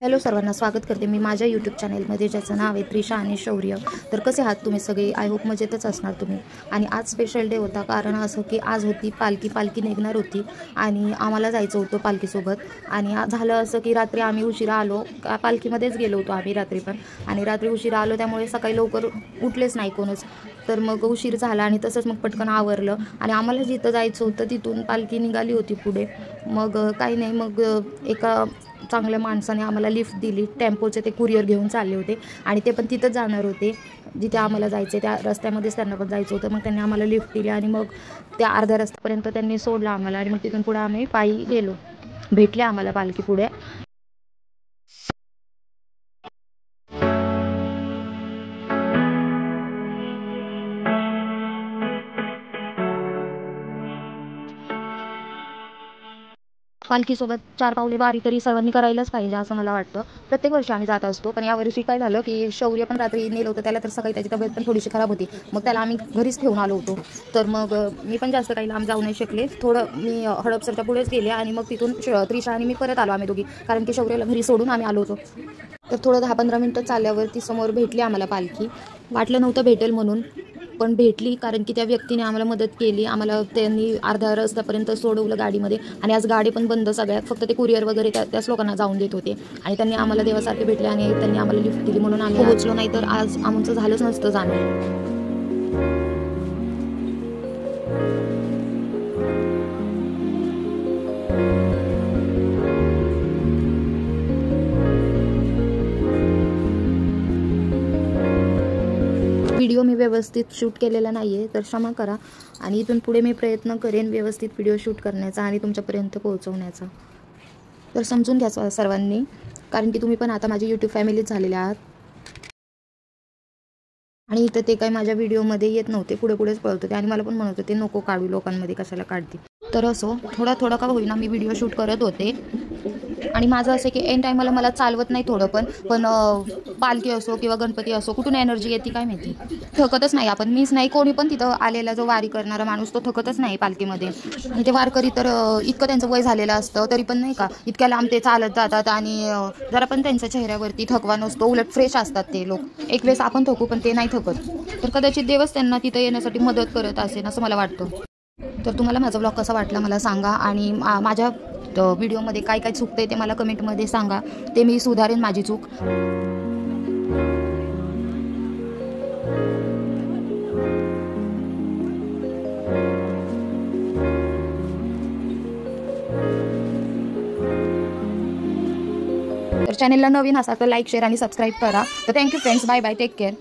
Hello सर्वांना स्वागत करते मी माझ्या यूट्यूब चॅनलमध्ये, ज्याचं नाव आहे त्रिशा आणि शौर्य। तर कसे आहात तुम्ही सगळे? आय होप मजेतच असणार तुम्ही। आणि आज स्पेशल डे होता, कारण असं की आज होती पालखी निघणार होती आणि आम्हाला जायचं होतं पालखीसोबत। आणि झालं असं की रात्री आम्ही उशिरा आलो, पालखीमध्येच गेलो होतो आम्ही रात्री पण, आणि रात्री उशिरा आलो त्यामुळे सकाळी लवकर उठलेच नाही कोणच। तर मग उशीर झाला आणि तसंच मग पटकन आवरलं आणि आम्हाला जिथं जायचं होतं तिथून पालखी निघाली होती पुढे। मग काही नाही, मग एका चांगल्या माणसाने आम्हाला लिफ्ट दिली। टेम्पोचे ते कुरिअर घेऊन चालले होते आणि ते पण तिथंच जाणार होते जिथे आम्हाला जायचं, त्या रस्त्यामध्येच त्यांना पण जायचं होतं। मग त्यांनी आम्हाला लिफ्ट दिली आणि मग त्या अर्ध्या रस्त्यापर्यंत त्यांनी सोडलं आम्हाला आणि मग तिथून पुढे आम्ही पायी गेलो। भेटले आम्हाला पालखी पुढे। पालखीसोबत 4 पावले वारी तरी सर्वांनी करायलाच पाहिजे असं मला वाटतं। प्रत्येक वर्षी आम्ही जात असतो, पण यावर्षी काय झालं की शौर्य पण रात्री नेलं होतं त्याला, तर सकाळी त्याची तब्येत पण थोडीशी खराब होती। मग त्याला आम्ही घरीच ठेवून आलो होतो। तर मग मी पण जास्त काही लांब जाऊ नाही शकले, थोडं मी हडपसरच्या पुढेच गेले आणि मग तिथून त्रिशा आणि मी परत आलो आम्ही दोघी, कारण की शौर्याला घरी सोडून आम्ही आलो होतो। तर थोडं 10-15 मिनटं चालल्यावरती समोर भेटली आम्हाला पालखी। वाटलं नव्हतं भेटेल म्हणून, पण भेटली, कारण की त्या व्यक्तीने आम्हाला मदत केली। आम्हाला त्यांनी अर्ध्या रस्त्यापर्यंत सोडवलं गाडीमध्ये, आणि आज गाडी पण बंद सगळ्यात, फक्त ते कुरिअर वगैरे त्याच लोकांना जाऊन देत होते। आणि त्यांनी आम्हाला देवासारखे भेटले आणि त्यांनी आम्हाला लिफ्ट दिली, म्हणून आम्ही पोहोचलो, नाही तर आज आमचं झालंच नसतं जाणं। व्हिडिओ मी व्यवस्थित शूट केलेला नाही आहे, तर क्षमा करा। आणि इथून पुढे मी प्रयत्न करेन व्यवस्थित व्हिडिओ शूट करण्याचा आणि तुमच्यापर्यंत पोहोचवण्याचा। तर समजून घ्या सर्वांनी, कारण की तुम्ही पण आता माझी यूट्यूब फॅमिलीच झालेले आहात। आणि इथं ते काही माझ्या व्हिडिओमध्ये येत नव्हते, पुढेच पळत होते आणि मला पण म्हणत होते नको काढू, लोकांमध्ये कशाला काढते। तर असो, थोडा का होईना मी व्हिडिओ शूट करत होते। आणि माझं असं की एन टायमाला मला चालवत नाही थोडं पण पालखी असो किंवा गणपती असो, कुठून एनर्जी येते काय माहिती, थकतच नाही आपण, मीच नाही कोणी पण तिथं आलेला जो वारी करणारा माणूस तो थकतच नाही पालखीमध्ये। आणि ते वारकरी तर इतकं त्यांचं वय झालेलं असतं तरी पण नाही का, इतक्या लांब ते चालत जातात आणि जरा पण त्यांच्या चेहऱ्यावरती थकवा नसतो, उलट फ्रेश असतात ते लोक। एक वेळेस आपण थकू पण ते नाही थकत, तर कदाचित देवच त्यांना तिथं येण्यासाठी मदत करत असेल असं मला वाटतं। तर तुम्हाला माझा व्लॉग कसा वाटला मला सांगा, आणि माझ्या व्हिडिओमध्ये काय काय चुकतंय ते मला कमेंटमध्ये सांगा, ते मी सुधारेन माझी चूक। तर चॅनलला नवीन असा तर लाईक, शेअर आणि सबस्क्राईब करा। तर thank you friends, bye bye, take care.